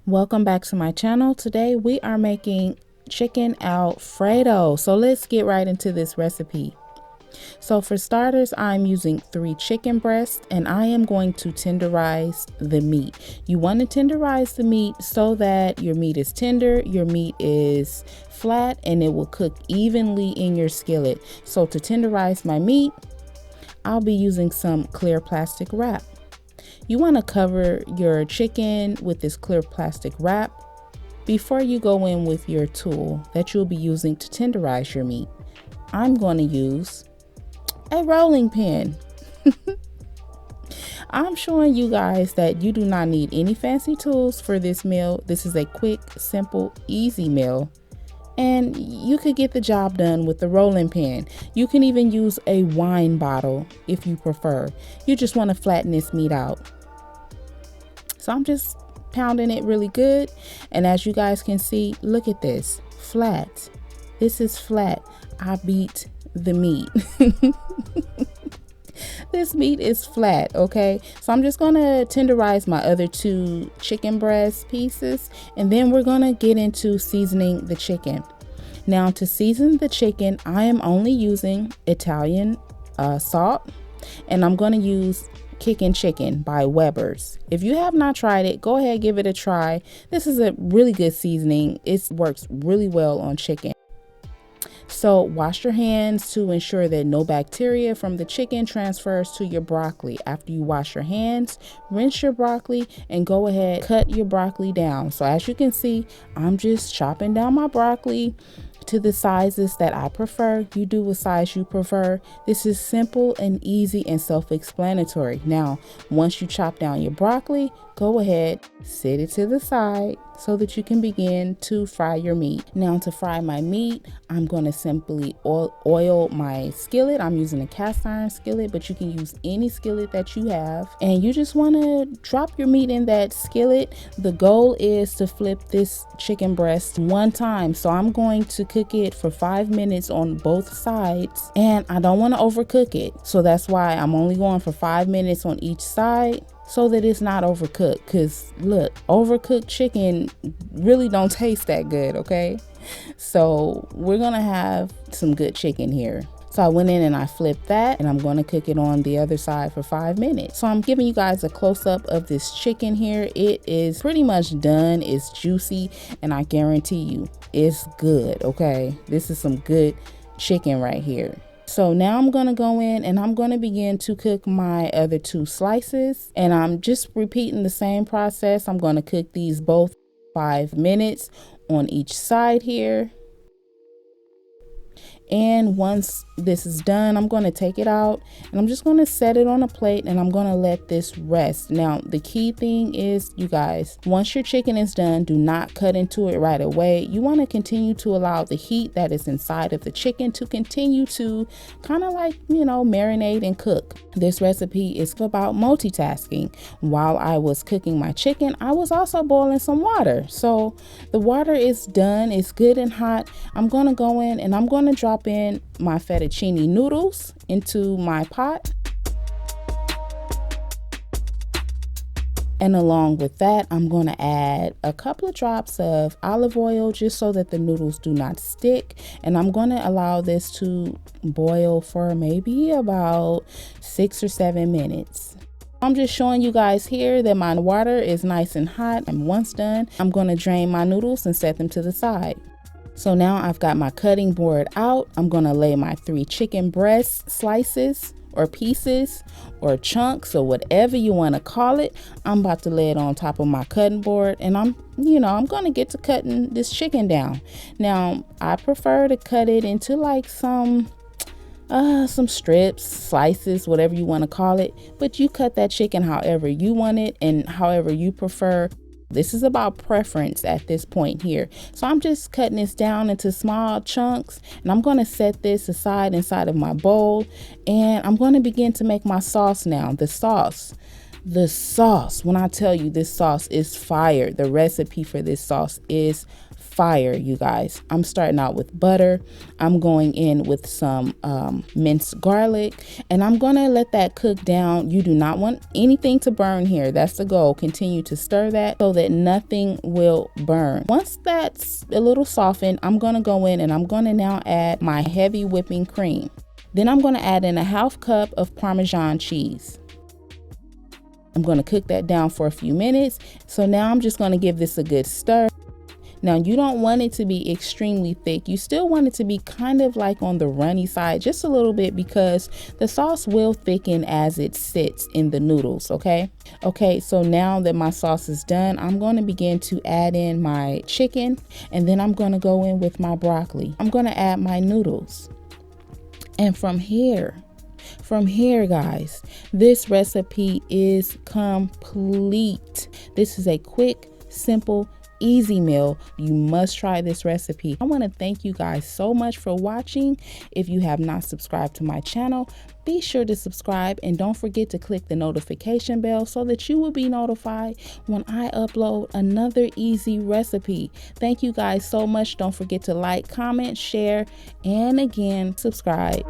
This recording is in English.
Welcome back to my channel. Today we are making chicken Alfredo. So let's get right into this recipe. So for starters, I'm using 3 chicken breasts and I am going to tenderize the meat. You want to tenderize the meat so that your meat is tender, your meat is flat, and it will cook evenly in your skillet. So to tenderize my meat, I'll be using some clear plastic wrap. You want to cover your chicken with this clear plastic wrap before you go in with your tool that you'll be using to tenderize your meat. I'm going to use a rolling pin. I'm showing you guys that you do not need any fancy tools for this meal. This is a quick, simple, easy meal. And you could get the job done with the rolling pin. You can even use a wine bottle if you prefer. You just want to flatten this meat out. So I'm just pounding it really good. And as you guys can see, look at this, flat. This is flat. I beat the meat. This meat is flat, okay? So I'm just gonna tenderize my other 2 chicken breast pieces, and then we're gonna get into seasoning the chicken. Now to season the chicken, I am only using Italian salt, and I'm gonna use Kickin' Chicken by Weber's. If you have not tried it, go ahead, give it a try. This is a really good seasoning. It works really well on chicken. So wash your hands to ensure that no bacteria from the chicken transfers to your broccoli. After you wash your hands, rinse your broccoli and go ahead, cut your broccoli down. So as you can see, I'm just chopping down my broccoli to the sizes that I prefer. You do what size you prefer. This is simple and easy and self-explanatory. Now, once you chop down your broccoli, go ahead, set it to the side so that you can begin to fry your meat. Now to fry my meat, I'm going to simply oil my skillet. I'm using a cast iron skillet, but you can use any skillet that you have. And you just want to drop your meat in that skillet. The goal is to flip this chicken breast 1 time. So I'm going to cook it for 5 minutes on both sides, and I don't want to overcook it. So that's why I'm only going for 5 minutes on each side, so that it's not overcooked. Because look, overcooked chicken really don't taste that good, okay? So we're gonna have some good chicken here. So I went in and I flipped that, and I'm going to cook it on the other side for 5 minutes. So I'm giving you guys a close-up of this chicken here. It is pretty much done. It's juicy, and I guarantee you it's good, okay? This is some good chicken right here. So now I'm going to go in and I'm going to begin to cook my other 2 slices, and I'm just repeating the same process. I'm going to cook these both 5 minutes on each side here. And once this is done, I'm going to take it out and I'm just going to set it on a plate, and I'm going to let this rest. Now, the key thing is, you guys, once your chicken is done, do not cut into it right away. You want to continue to allow the heat that is inside of the chicken to continue to kind of like, marinate and cook. This recipe is about multitasking. While I was cooking my chicken, I was also boiling some water. So the water is done. It's good and hot. I'm going to go in and I'm going to drop in my fettuccine noodles into my pot. And along with that, I'm going to add a couple of drops of olive oil just so that the noodles do not stick. And I'm going to allow this to boil for maybe about 6 or 7 minutes. I'm just showing you guys here that my water is nice and hot. And once done, I'm going to drain my noodles and set them to the side. So now I've got my cutting board out. I'm going to lay my 3 chicken breast slices or pieces or chunks or whatever you want to call it. I'm about to lay it on top of my cutting board, and I'm going to get to cutting this chicken down. Now, I prefer to cut it into like some strips, slices, whatever you want to call it, but you cut that chicken however you want it and however you prefer. This is about preference at this point here. So I'm just cutting this down into small chunks, and I'm going to set this aside inside of my bowl, and I'm going to begin to make my sauce now. The sauce, The sauce, when I tell you this sauce is fire, the recipe for this sauce is fire, you guys. I'm starting out with butter. I'm going in with some minced garlic, and I'm gonna let that cook down. You do not want anything to burn here. That's the goal. Continue to stir that so that nothing will burn. Once that's a little softened, I'm gonna go in and I'm gonna now add my heavy whipping cream. Then I'm gonna add in a ½ cup of Parmesan cheese. I'm gonna cook that down for a few minutes. So now I'm just gonna give this a good stir. Now, you don't want it to be extremely thick. You still want it to be kind of like on the runny side, just a little bit, because the sauce will thicken as it sits in the noodles, okay? Okay, so now that my sauce is done, I'm going to begin to add in my chicken, and then I'm going to go in with my broccoli. I'm going to add my noodles. And from here, guys, this recipe is complete. This is a quick, simple, easy meal. You must try this recipe. I want to thank you guys so much for watching. If you have not subscribed to my channel, be sure to subscribe, and don't forget to click the notification bell so that you will be notified when I upload another easy recipe. Thank you guys so much. Don't forget to like, comment, share, and again, subscribe.